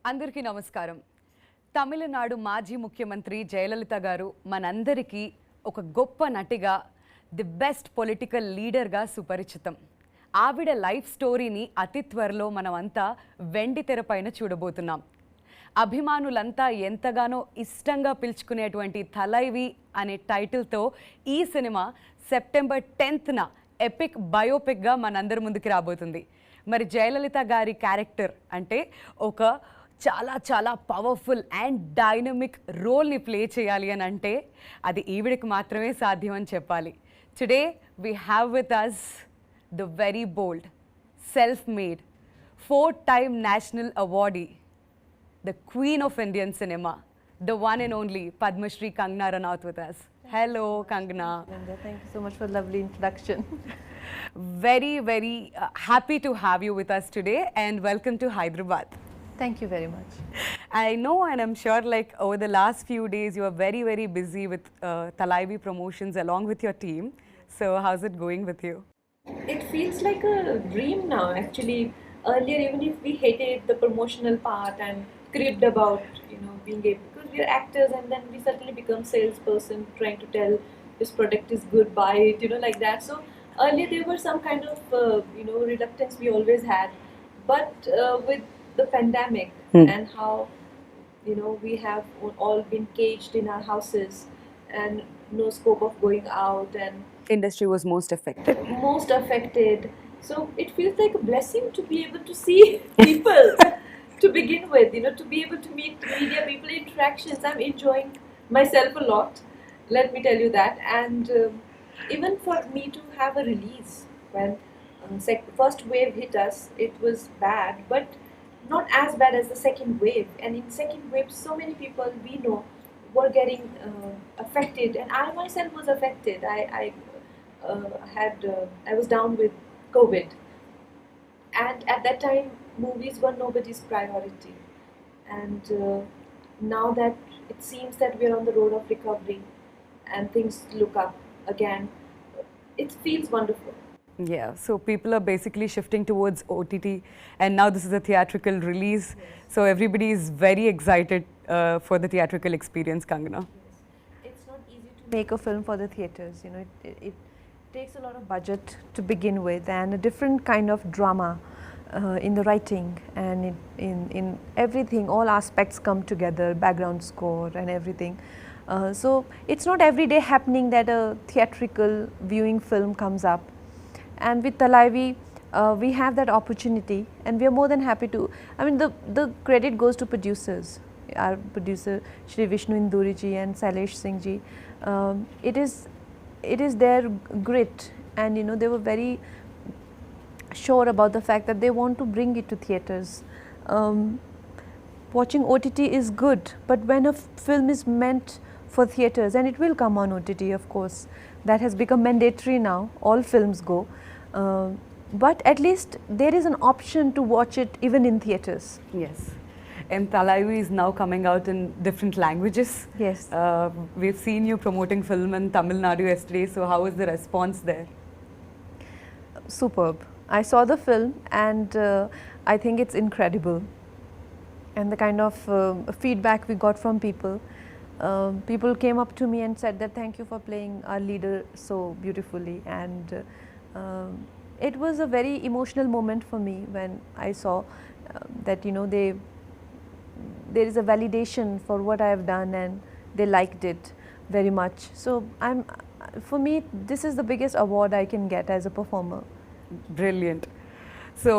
అందరికీ నమస్కారం. తమిళనాడు మాజీ ముఖ్యమంత్రి జయలలిత గారు మనందరికీ ఒక గొప్ప నటిగా, ది బెస్ట్ పొలిటికల్ లీడర్గా సుపరిచితం. ఆవిడ లైఫ్ స్టోరీని అతి త్వరలో మనమంతా వెండి తెరపైన చూడబోతున్నాం. అభిమానులంతా ఎంతగానో ఇష్టంగా పిలుచుకునేటువంటి థలైవి అనే టైటిల్తో ఈ సినిమా సెప్టెంబర్ 10న ఎపిక్ బయోపిక్గా మనందరి ముందుకు రాబోతుంది. మరి జయలలిత గారి క్యారెక్టర్ అంటే ఒక చాలా చాలా పవర్ఫుల్ అండ్ డైనమిక్ రోల్ని ప్లే చేయాలి అని అంటే అది ఈవిడికి మాత్రమే సాధ్యం అని చెప్పాలి. Today we have with us the very bold, self made, 4-time national awardee, the queen of Indian cinema, the one and only Padma Shri Kangana Ranaut with us. Hello, Kangana. Thank you so much for the lovely introduction. Very happy to have you with us today and welcome to Hyderabad. Thank you very much. I know and I'm sure like over the last few days you are very busy with Thalaivi promotions along with your team. So how's it going with you? It feels like a dream now actually. Earlier, even if we hated the promotional part and cribbed about being able, because we are actors and then we suddenly become salesperson trying to tell this product is good, buy it, like that. So earlier there were some kind of reluctance we always had, but with the pandemic and how we have all been caged in our houses and no scope of going out, and Industry was most affected. So it feels like a blessing to be able to see people to begin with, to be able to meet media people, interactions. I'm enjoying myself a lot, let me tell you that. And even for me to have a release when first wave hit us, it was bad, but not as bad as the second wave. And in second wave, so many people we know were getting affected, and I myself was affected. I was down with COVID, and at that time movies were nobody's priority, and now that it seems that we're on the road of recovery and things look up again, it feels wonderful. Yeah, so people are basically shifting towards OTT and now this is a theatrical release. Yes. So everybody is very excited for the theatrical experience, Kangana. It's not easy to make a film for the theatres, it takes a lot of budget to begin with and a different kind of drama in the writing and in everything. All aspects come together, background score and everything. So it's not every day happening that a theatrical viewing film comes up. And with Thalaivi, we have that opportunity and we are more than happy to. I mean, the credit goes to producers. Our producer Shri Vishnu Induriji and Sailesh Singh ji. It is their grit, and they were very sure about the fact that they want to bring it to theatres. Watching OTT is good, but when a film is meant for theatres, and it will come on OTT, of course, that has become mandatory now, all films go, but at least there is an option to watch it even in theatres. Yes, and Thalaivi is now coming out in different languages. Yes. We've seen you promoting film in Tamil Nadu yesterday, so how was the response there? Superb. I saw the film and I think it's incredible, and the kind of feedback we got from people. People came up to me and said that thank you for playing our leader so beautifully, and it was a very emotional moment for me when I saw that there is a validation for what I have done and they liked it very much. So for me this is the biggest award I can get as a performer. Brilliant. So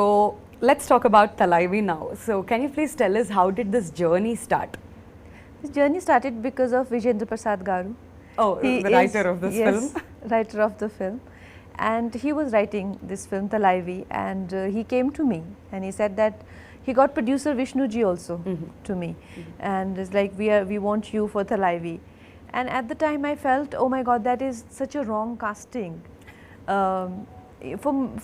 let's talk about Thalaivi now. So can you please tell us how did this journey start? This journey started because of Vijayendra Prasad Garu. Oh, the writer of this film. Yes, writer of the film. And he was writing this film Thalaivi, and he came to me and he said that he got producer Vishnu ji also to me, and it's like we want you for Thalaivi. And at the time I felt, oh my God, that is such a wrong casting.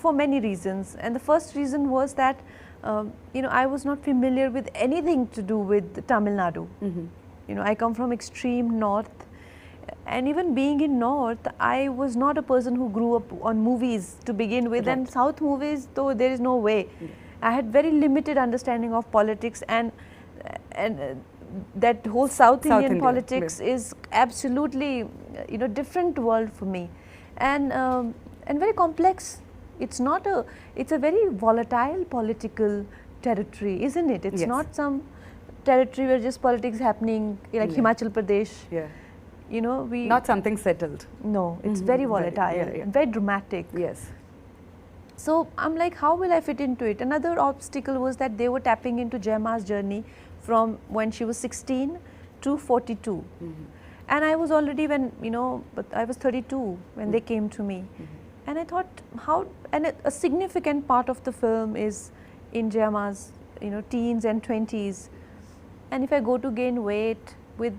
For many reasons, and the first reason was that I was not familiar with anything to do with Tamil Nadu. I come from extreme north, and even being in north, I was not a person who grew up on movies to begin with. Right. And south movies, though there is no way. I had very limited understanding of politics, and and that whole South Indian Indian, politics is absolutely, different world for me, and very complex. It's not a, it's a very volatile political territory, isn't it? It's Yes. not some territory where just politics happening like Yeah. Himachal Pradesh. Yeah. We Not something settled. no, it's Mhm. very Very- volatile, yeah, yeah. and very dramatic. Yes. So I'm like, how will I fit into it? Another obstacle was that they were tapping into Jayama's journey from when she was 16 to 42. And I was already but I was 32 when they came to me. And I thought, and a significant part of the film is in Jayama's, teens and 20s. And if I go to gain weight, with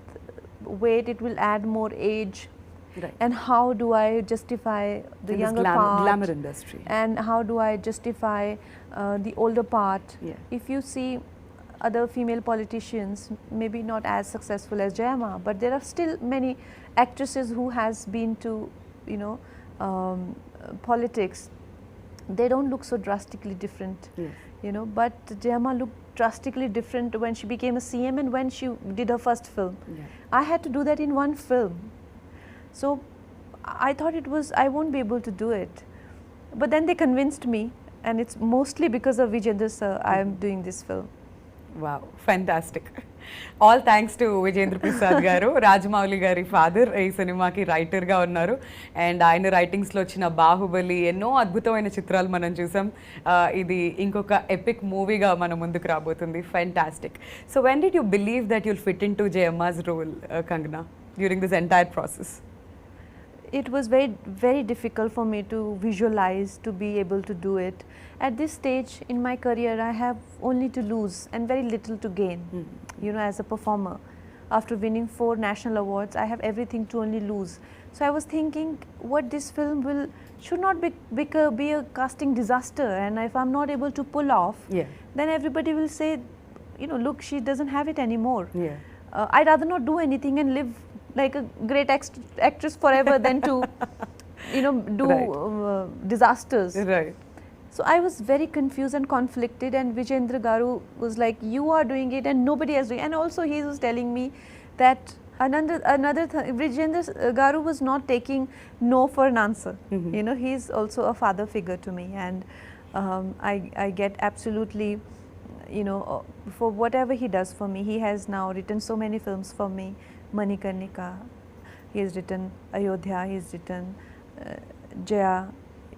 weight it will add more age. Right. And how do I justify the In this younger part? glamour industry. And how do I justify the older part? Yeah. If you see other female politicians, maybe not as successful as Jayama, but there are still many actresses who has been to, politics. They don't look so drastically different, Yes. but Jayama looked drastically different when she became a CM and when she did her first film. Yeah. I had to do that in one film. So I thought I won't be able to do it. But then they convinced me, and it's mostly because of Vijayendra sir I am doing this film. Wow, fantastic. All thanks to Vijayendra Prasad garu, Rajamouli gari father ee సినిమాకి writer గా ఉన్నారు and ఆయన writings లో వచ్చిన బాహుబలి ఎన్నో అద్భుతమైన చిత్రాలు మనం చూసాం ఇది ఇంకొక ఎపిక్ మూవీగా మన ముందుకు రాబోతుంది fantastic. So when did you believe that you'll fit into Jayama's role, Kangana, during this entire process? It was very, very difficult for me to visualize, to be able to do it. At this stage in my career, I have only to lose and very little to gain, as a performer. After winning 4 national awards, I have everything to only lose. So I was thinking, what this film should not be a casting disaster, and if I'm not able to pull off, then everybody will say, look, she doesn't have it anymore. I'd rather not do anything and live like a great actress forever than to, do disasters. Right. So I was very confused and conflicted, and Vijayendra garu was like, you are doing it and nobody else doing it. And also he was telling me that another Vijayendra garu was not taking no for an answer. He's also a father figure to me, and I get absolutely, for whatever he does for me. He has now written so many films for me. Manikarnika, he has written Ayodhya, he has written Jaya,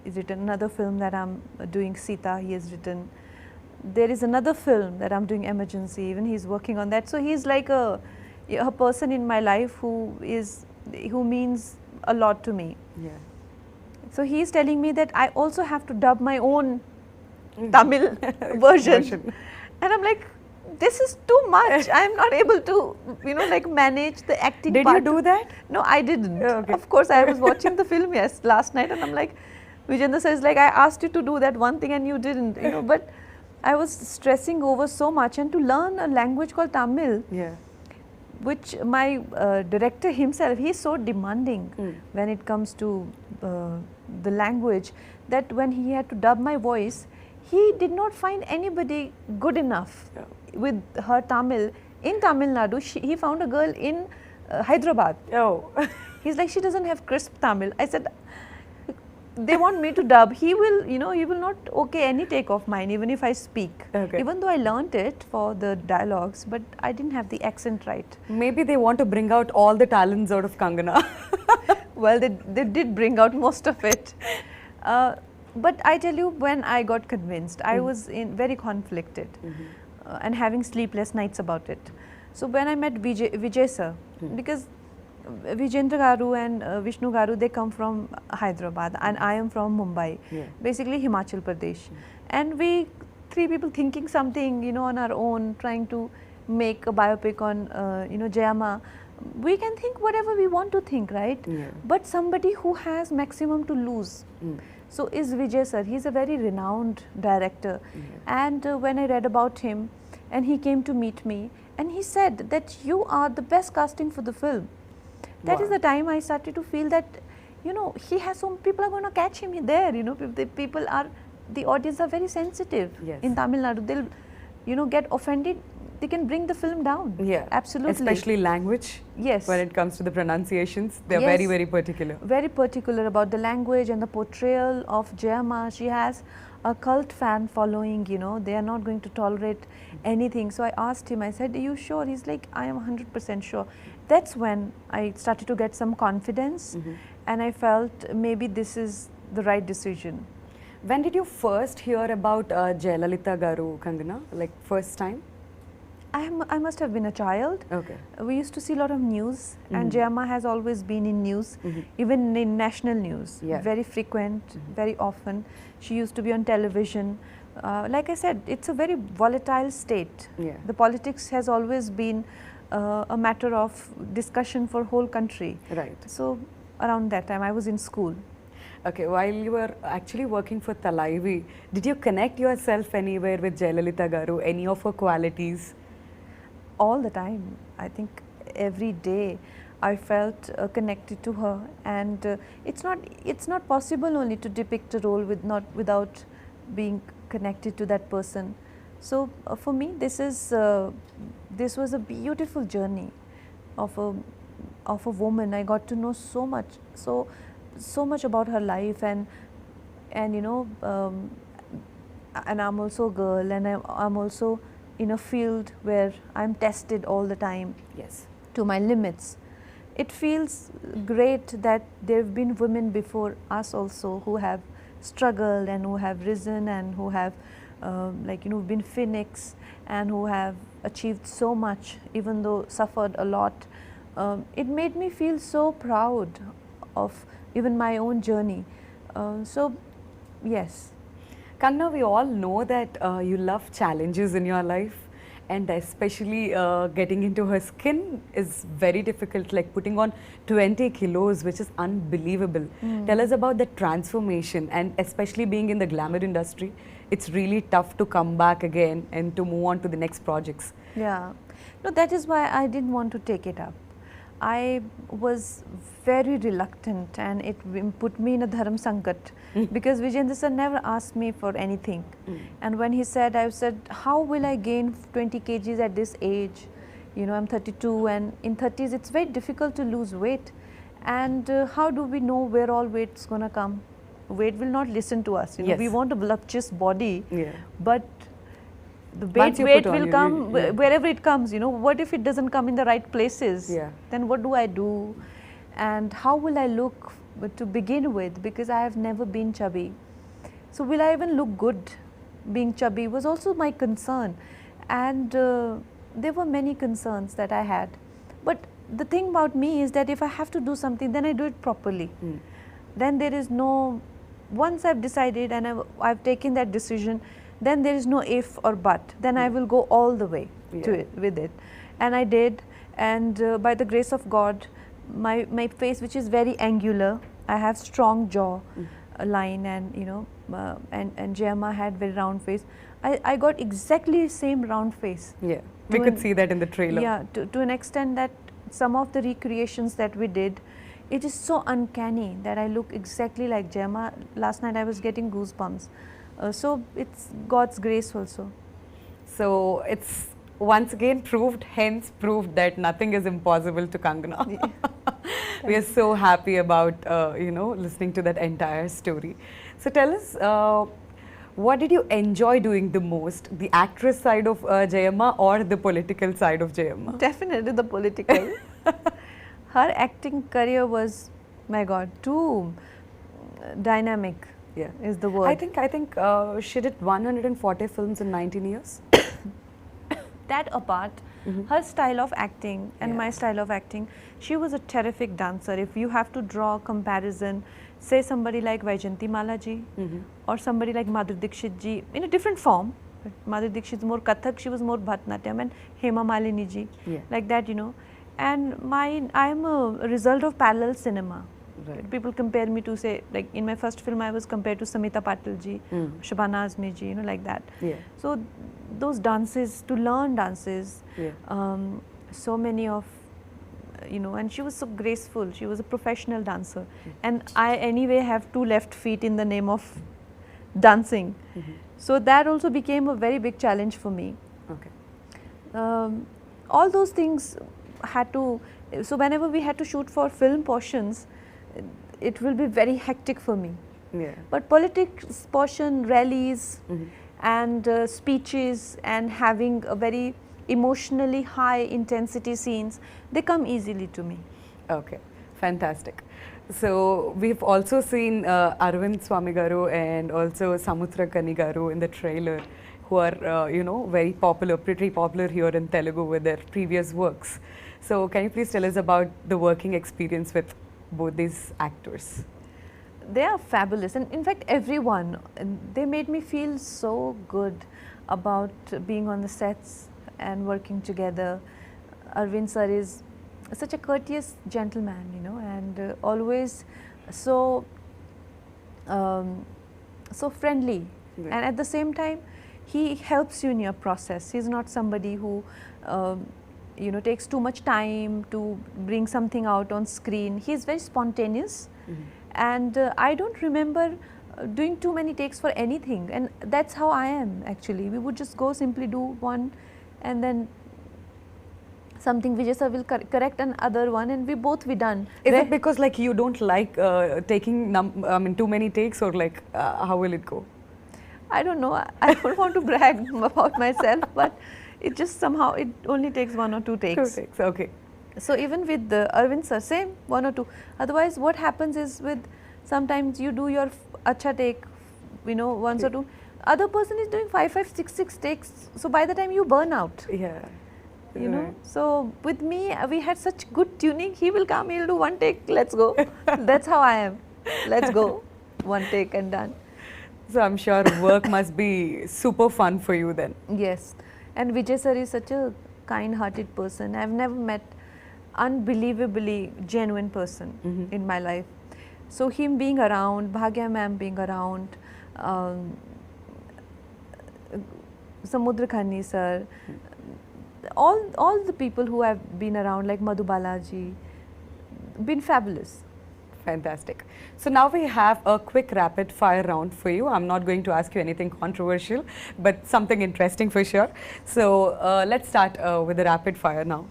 he's written another film that I'm doing, Sita, he has written. There is another film that I'm doing, Emergency, even he's working on that. So he's like a person in my life who means a lot to me. Yeah. So he's telling me that I also have to dub my own Tamil version. And I'm like, this is too much. I'm not able to, manage the acting Did part. you do that? No, I didn't. Okay. Of course, I was watching the film last night, and I'm like, Vijayendra says, like, I asked you to do that one thing and you didn't, but I was stressing over so much, and to learn a language called Tamil, Yeah. which my director himself, he's so demanding when it comes to the language, that when he had to dub my voice, he did not find anybody good enough with her Tamil in Tamil Nadu. He found a girl in Hyderabad. Oh. He's like, she doesn't have crisp Tamil. I said, they want me to dub. He will, he will not okay any take of mine, even if I speak. Okay. Even though I learnt it for the dialogues, but I didn't have the accent right. Maybe they want to bring out all the talents out of Kangana. Well, they did bring out most of it. But I tell you, when I got convinced, I was very conflicted and having sleepless nights about it. So when I met Vijay sir, because Vijayendra garu and Vishnu garu, they come from Hyderabad and I am from Mumbai, basically Himachal Pradesh. And we 3 people thinking something, on our own, trying to make a biopic on, Jayama. We can think whatever we want to think, right? But somebody who has maximum to lose. So is Vijay sir. He's a very renowned director. And when I read about him, and he came to meet me, and he said that you are the best casting for the film. That is the time I started to feel that, he has some people are going to catch him there. The audience are very sensitive in Tamil Nadu. They'll, get offended they can bring the film down. Yeah, absolutely. Especially language. Yes. When it comes to the pronunciations, they're Yes. very, very particular. Very particular about the language and the portrayal of Jayama. She has a cult fan following, you know, they are not going to tolerate anything. So I asked him, I said, are you sure? He's like, I am 100% sure. That's when I started to get some confidence, and I felt maybe this is the right decision. When did you first hear about Jayalalitha Garu, Kangana? Like first time? I must have been a child. Okay. We used to see a lot of news, and Jayama has always been in news, even in national news, very frequent, very often. She used to be on television. Like I said, it's a very volatile state. The politics has always been a matter of discussion for whole country. Right. So around that time, I was in school. Okay, while you were actually working for Thalaivi, did you connect yourself anywhere with Jayalalitha Garu, any of her qualities? All the time. I think every day I felt connected to her, and it's not possible only to depict a role without being connected to that person. So for me, this was a beautiful journey of a woman. I got to know so much about her life, and you know, and I'm also a girl, and I'm also in a field where I'm tested all the time. Yes. To my limits. It feels great that there have been women before us also who have struggled and who have risen and who have like, you know, been phoenix and who have achieved so much, even though suffered a lot. It made me feel so proud of even my own journey. So yes. Kangana, we all know that you love challenges in your life, and especially getting into her skin is very difficult, like putting on 20 kilos, which is unbelievable. Tell us about the transformation, and especially being in the glamour industry, it's really tough to come back again and to move on to the next projects. Yeah, no, that is why I didn't want to take it up. I was very reluctant, and it put me in a dharam sankat because Vijayendra sir never asked me for anything. And when he said, I said, how will I gain 20 kgs at this age? You know, I'm 32, and in 30s it's very difficult to lose weight. And how do we know where all weight's gonna come? Weight will not listen to us. You know, we want a voluptuous body, but the weight will come wherever it comes. You know, what if it doesn't come in the right places? Then what do I do? And how will I look to begin with? Because I have never been chubby. So will I even look good being chubby was also my concern. And there were many concerns that I had. But the thing about me is that if I have to do something, then I do it properly. Then there is no, once I've decided and I've taken that decision, then there is no if or but. Then I will go all the way to it, with it. And I did. And by the grace of God, my face, which is very angular, I have strong jaw line, and you know, and Jayama had very round face. I got exactly same round face. Yeah, we could see that in the trailer. Yeah, to an extent that some of the recreations that we did, it is so uncanny that I look exactly like Jayama. Last night I was getting goosebumps. So it's God's grace also. So it's once again proved that nothing is impossible to Kangana. We are so happy about you know, listening to that entire story. So tell us, what did you enjoy doing the most, the actress side of Jayama or the political side of Jayama? Definitely the political. Her acting career was, my God, too dynamic. Is the word. I think she did 140 films in 19 years. That apart, her style of acting and my style of acting, she was a terrific dancer. If you have to draw a comparison, say somebody like Vaijayanti Mala ji or somebody like Madhuri Dixit ji in a different form. Madhuri Dixit is more Kathak, she was more Bharatanatyam, and Hema Malini ji, like that, you know. And I am a result of parallel cinema. People compare me to, say, like in my first film I was compared to Samita Patil ji, Shabana Azmi ji, you know, like that. So those dances, to learn dances, so many of, you know, and she was so graceful, she was a professional dancer. And I anyway have 2 left feet in the name of dancing. So that also became a very big challenge for me. All those things had to, so whenever we had to shoot for film portions, it will be very hectic for me. Yeah. But politics portion, rallies and speeches and having a very emotionally high intensity scenes, they come easily to me. Okay, fantastic. So we've also seen Arvind Swamy garu and also Samutrakani garu in the trailer, who are very popular, pretty popular here in Telugu with their previous works. So can you please tell us about the working experience with both these actors? They are fabulous, and in fact everyone, and they made me feel so good about being on the sets and working together. Arvind sir is such a courteous gentleman, and always so so friendly, Yeah. and at the same time he helps you in your process. He's not somebody who takes too much time to bring something out on screen. He's very spontaneous. And I don't remember doing too many takes for anything, and that's how I am actually. We would just go simply do one, and then something Vijay sir will correct another one, and we both be done. Is it because like you don't like taking too many takes, or like how will it go? I don't know. I don't want to brag about myself, but it just somehow it only takes 1 or 2 takes. 2 takes, okay. So even with the Arvind sir, same 1 or 2. Otherwise, what happens is with sometimes you do your acha take, once or two. Other person is doing 5, 6 takes. So by the time you burn out, Yeah. Right. So with me, we had such good tuning. He will come, he'll do 1 take. Let's go. That's how I am. Let's go. 1 take and done. So I'm sure work must be super fun for you then. Yes. And Vijay sir is such a kind-hearted person. I've never met unbelievably genuine person in my life. So him being around, Bhagya ma'am being around, Samudra Khani sir, all the people who have been around, like Madhu Balaji, been fabulous. Fantastic. So now we have a quick rapid fire round for you. I'm not going to ask you anything controversial, but something interesting for sure. So let's start with the rapid fire now.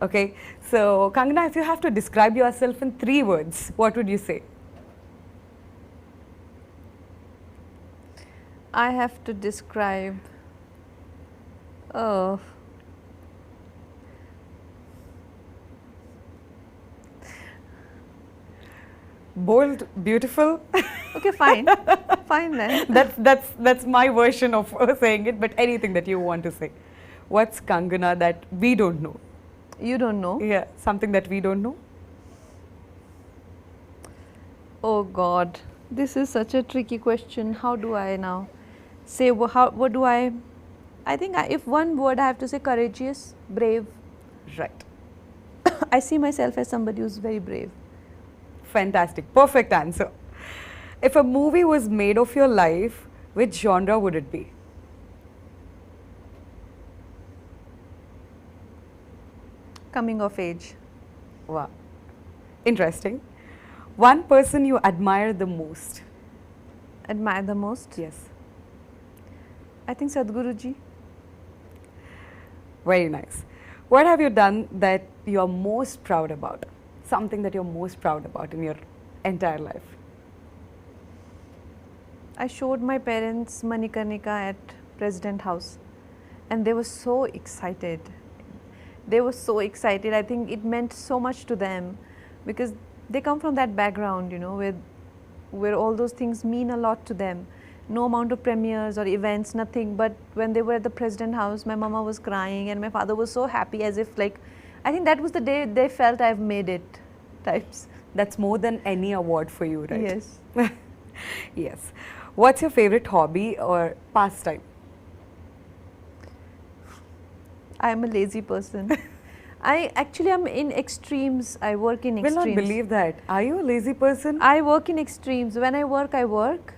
Okay. So Kangana, if you have to describe yourself in 3 words, what would you say? I have to describe, Bold, beautiful. okay, fine, fine then. That's my version of saying it. But anything that you want to say, what's Kangana that we don't know? You don't know? Yeah, something that we don't know. Oh God, this is such a tricky question. How do I now say? What do I? I think if one word I have to say, courageous, brave. Right. I see myself as somebody who's very brave. Fantastic. Perfect answer. If a movie was made of your life, which genre would it be? Coming of age. Wow. Interesting. One person you admire the most? Admire the most? Yes. I think Sadhguruji. Very nice. What have you done that you are most proud about? Something that you're most proud about in your entire life? I showed my parents Manikarnika at President House, and they were so excited. They were so excited. I think it meant so much to them because they come from that background, where all those things mean a lot to them. No amount of premieres or events, nothing. But when they were at the President House, my mama was crying and my father was so happy, as if like, I think that was the day they felt I've made it, types. That's more than any award for you, right? Yes. Yes. What's your favorite hobby or pastime? I am a lazy person. I actually am in extremes. I work in Will extremes. not believe that. Are you a lazy person? I work in extremes. When I work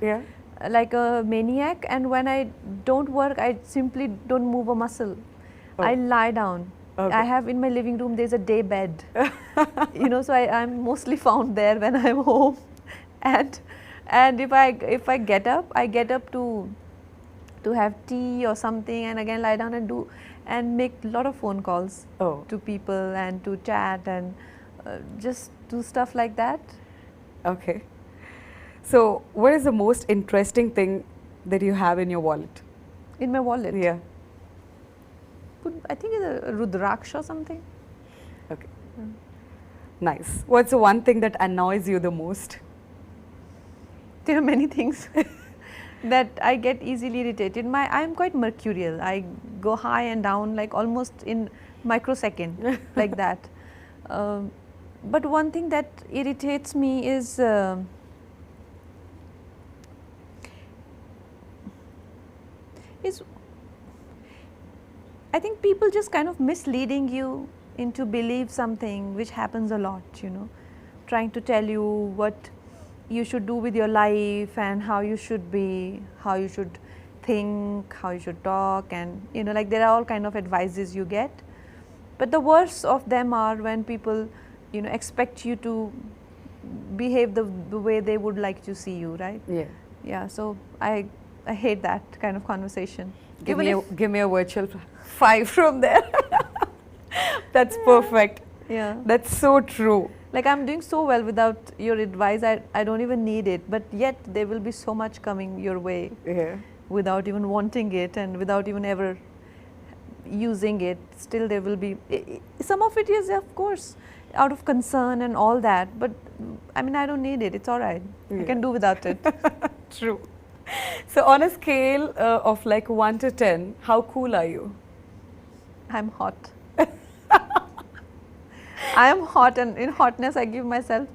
Yeah. like a maniac, and when I don't work, I simply don't move a muscle. Oh. I lie down. Okay. I have in my living room, there's a day bed. So I'm mostly found there when I'm home. And if I get up, to have tea or something, and again lie down and do. and make a lot of phone calls Oh. to people and to chat and just do stuff like that. Okay. So, what is the most interesting thing that you have in your wallet? In my wallet. Yeah. I think it's a Rudraksha or something. Okay. Nice. What's the one thing that annoys you the most? There are many things that I get easily irritated. I am quite mercurial. I go high and down like almost in microsecond, like that. But one thing that irritates me is I think people just kind of misleading you into believe something which happens a lot, you know, trying to tell you what you should do with your life and how you should be, how you should think, how you should talk, and you know, like there are all kind of advices you get. But the worst of them are when people, you know, expect you to behave the way they would like to see you, right? Yeah. Yeah, so I hate that kind of conversation. Give Even me a virtual 5 from there. That's perfect. yeah, That's so true. like I'm doing so well without your advice, I don't even need it, but yet there will be so much coming your way Yeah. without even wanting it and without even ever using it. Still there will be, some of it is of course out of concern and all that, but I mean I don't need it, it's alright, I can do without it. True. So, on a scale of like 1 to 10, how cool are you? I'm hot. I am hot, and in hotness I give myself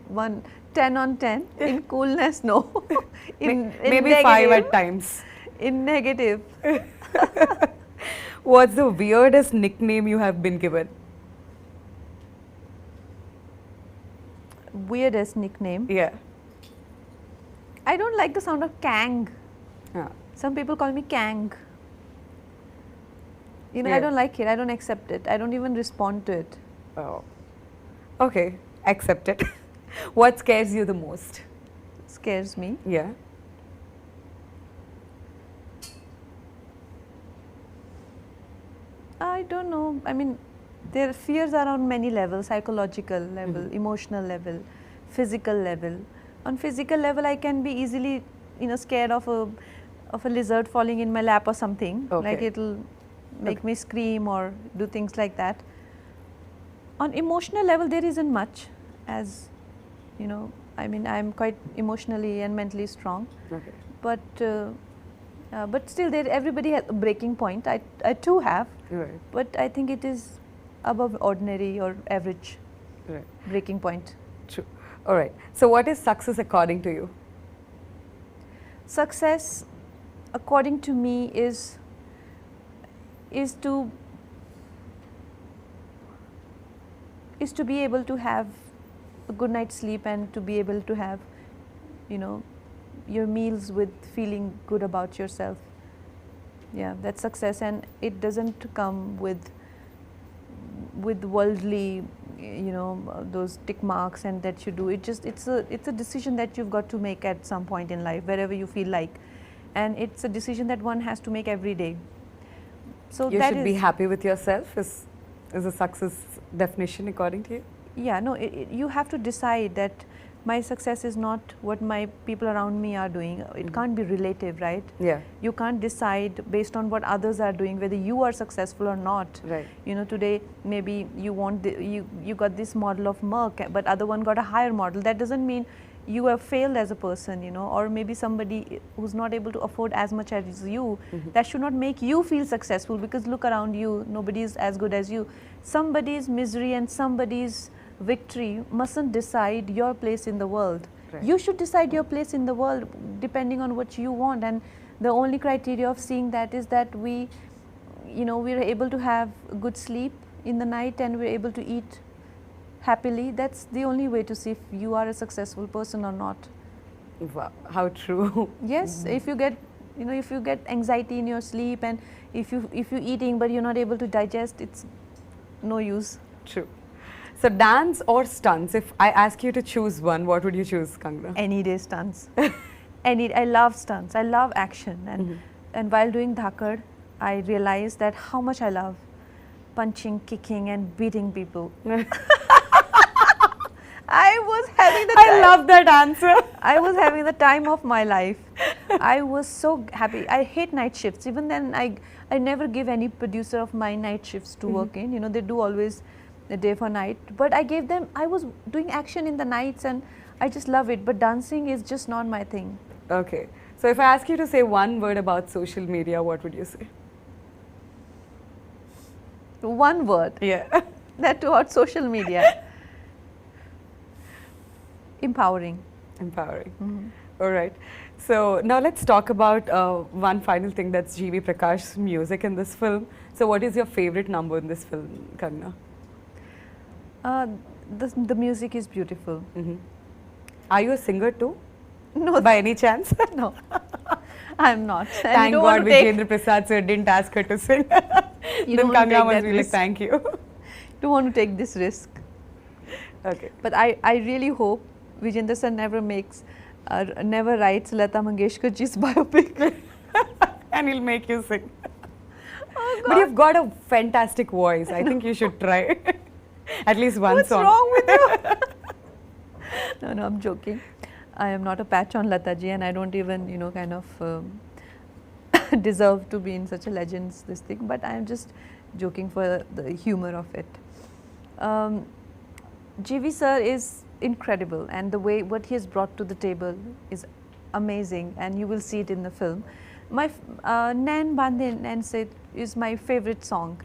10 on 10. In coolness, no. in Maybe negative, 5 at times. In negative. What's the weirdest nickname you have been given? Weirdest nickname. Yeah. I don't like the sound of Kang. Yeah. Some people call me Kang. You know, Yeah. I don't like it. I don't accept it. I don't even respond to it. Oh. Okay. Accept it. What scares you the most? Scares me. Yeah. I don't know. I mean, their fears are on many levels: psychological level, emotional level, physical level. On physical level, I can be easily, you know, scared of a lizard falling in my lap or something. Okay. Like it'll make me scream or do things like that. On emotional level, there isn't much, as you know. I mean, I'm quite emotionally and mentally strong, Okay. but still, everybody has a breaking point. I too have, Right. but I think it is above ordinary or average Right. breaking point. True. All right. So, what is success according to you? Success, according to me, is to be able to have a good night's sleep and to be able to have, you know, your meals with feeling good about yourself. Yeah, that's success, and it doesn't come with worldly, you know, those tick marks and that you do. It's a decision that you've got to make at some point in life, wherever you feel like, and it's a decision that one has to make every day. So You that should be is- happy with yourself is a success definition according to you? Yeah, no, you have to decide that my success is not what my people around me are doing. It can't be relative, right? Yeah. You can't decide based on what others are doing whether you are successful or not. Right. You know, today maybe you got this model of Merck, but other one got a higher model. That doesn't mean you have failed as a person, you know, or maybe somebody who's not able to afford as much as you. That should not make you feel successful, because look around you, nobody is as good as you. Somebody's misery and somebody's victory mustn't decide your place in the world. Right. You should decide your place in the world depending on what you want, and the only criteria of seeing that is that we, you know, we're able to have good sleep in the night and we're able to eat happily. That's the only way to see if you are a successful person or not. Wow, how true. Yes, if you get, you know, if you get anxiety in your sleep, and if you're eating but you're not able to digest, it's no use. True. So, dance or stunts? If I ask you to choose one, what would you choose, Kangana? Any day stunts. I love stunts. I love action, and while doing Dhakad, I realized that how much I love punching, kicking and beating people. I was having the I love that answer. I was having the time of my life. I was so happy. I hate night shifts. Even then, I never give any producer of my night shifts to work in. You know, they do always the day for night. But I gave them, I was doing action in the nights and I just love it. But dancing is just not my thing. Okay. So if I ask you to say one word about social media, what would you say? One word. Yeah. That toward social media. Empowering. Empowering. All right. So now let's talk about one final thing, that's G.V. Prakash's music in this film. So what is your favorite number in this film, Kangana? The music is beautiful. Are you a singer too? No, By any chance? no, I'm not. And Thank you don't want God to take- Vijayendra Prasad sir didn't ask her to sing. You Then don't want to Kangana take must that be like, risk. thank you. don't want to take this risk. Okay. But I really hope Vijayendra sir never writes Lata Mangeshkar ji's biopic. And he'll make you sing. Oh But you've got a fantastic voice. I think you should try. At least one What's song. wrong with you? No, I'm joking. I am not a patch on Lata ji, and I don't even, you know, kind of deserve to be in such a legend's this thing. But I am just joking for the humor of it. GV sir is incredible, and the way what he has brought to the table is amazing, and you will see it in the film. My Nain Bande Nain Se is my favorite song.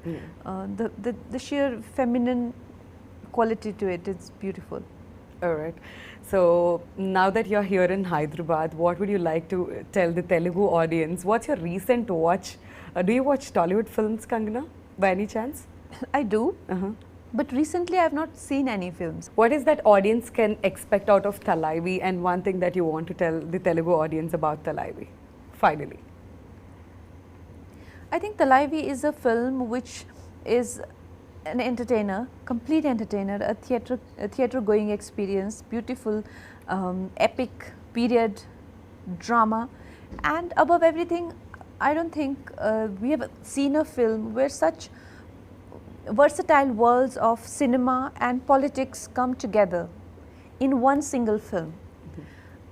The sheer feminine quality to it is beautiful. All right. So now that you're here in Hyderabad, what would you like to tell the Telugu audience? What's your recent watch? Do you watch Tollywood films, Kangana, by any chance? I do, but recently I have not seen any films. What is that audience can expect out of Thalaivi, and one thing that you want to tell the Telugu audience about Thalaivi, finally? I think Thalaivi is a film which is an entertainer, complete entertainer, a theatre going experience, beautiful, epic period drama, and above everything, I don't think we have seen a film where such versatile worlds of cinema and politics come together in one single film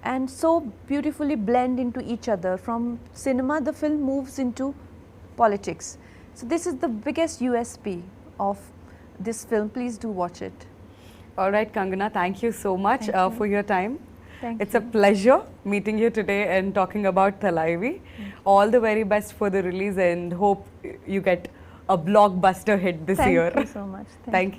and so beautifully blend into each other. From cinema, the film moves into politics. So this is the biggest USP of this film. Please do watch it. All right, Kangana, thank you so much Thank you. for your time. Thank It's you. a pleasure meeting you today and talking about Thalaivi. All the very best for the release, and hope you get a blockbuster hit this year. Thank you so much. Thank you.